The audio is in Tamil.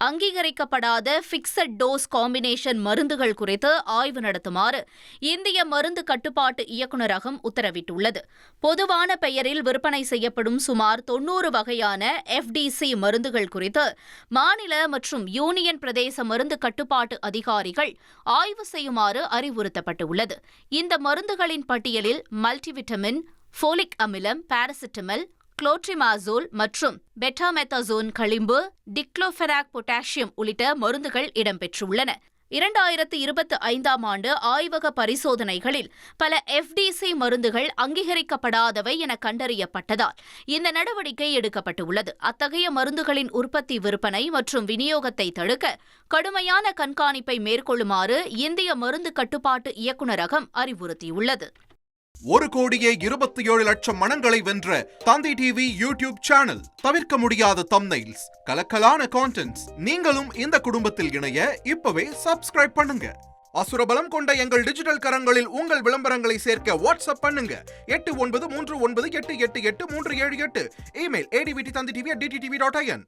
அங்கீகரிக்கப்படாத பிக்சட் டோஸ் காம்பினேஷன் மருந்துகள் குறித்து ஆய்வு நடத்துமாறு இந்திய மருந்து கட்டுப்பாட்டு இயக்குநரகம் உத்தரவிட்டுள்ளது. பொதுவான பெயரில் விற்பனை செய்யப்படும் சுமார் 90 வகையான FDC மருந்துகள் குறித்து மாநில மற்றும் யூனியன் பிரதேச மருந்து கட்டுப்பாட்டு அதிகாரிகள் ஆய்வு செய்யுமாறு அறிவுறுத்தப்பட்டுள்ளது. இந்த மருந்துகளின் பட்டியலில் மல்டிவிட்டமின், ஃபோலிக் அமிலம், பாராசிட்டமல், குளோட்ரிமாசோல் மற்றும் பெட்டாமெத்தாசோன் களிம்பு, டிக்ளோஃபெனாக் பொட்டாசியம் உள்ளிட்ட மருந்துகள் இடம்பெற்றுள்ளன. 2025ஆம் ஆண்டு ஆய்வக பரிசோதனைகளில் பல FDC மருந்துகள் அங்கீகரிக்கப்படாதவை என கண்டறியப்பட்டதால் இந்த நடவடிக்கை எடுக்கப்பட்டுள்ளது. அத்தகைய மருந்துகளின் உற்பத்தி, விற்பனை மற்றும் விநியோகத்தை தடுக்க கடுமையான கண்காணிப்பை மேற்கொள்ளுமாறு இந்திய மருந்து கட்டுப்பாட்டு இயக்குநரகம் அறிவுறுத்தியுள்ளது. 1,27,00,000 மனங்களை வென்ற தந்தி டிவி யூடியூப் சேனல். தவிர்க்க முடியாத தம்ப்நெயில்ஸ், கலக்கலான கான்டென்ட்ஸ். நீங்களும் இந்த குடும்பத்தில் இணைய இப்பவே சப்ஸ்கிரைப் பண்ணுங்க. அசுரபலம் கொண்ட எங்கள் டிஜிட்டல் கரங்களில் உங்கள் விளம்பரங்களை சேர்க்க வாட்ஸ்அப் பண்ணுங்க. 8939888838. Email advtthanditv@dttv.in.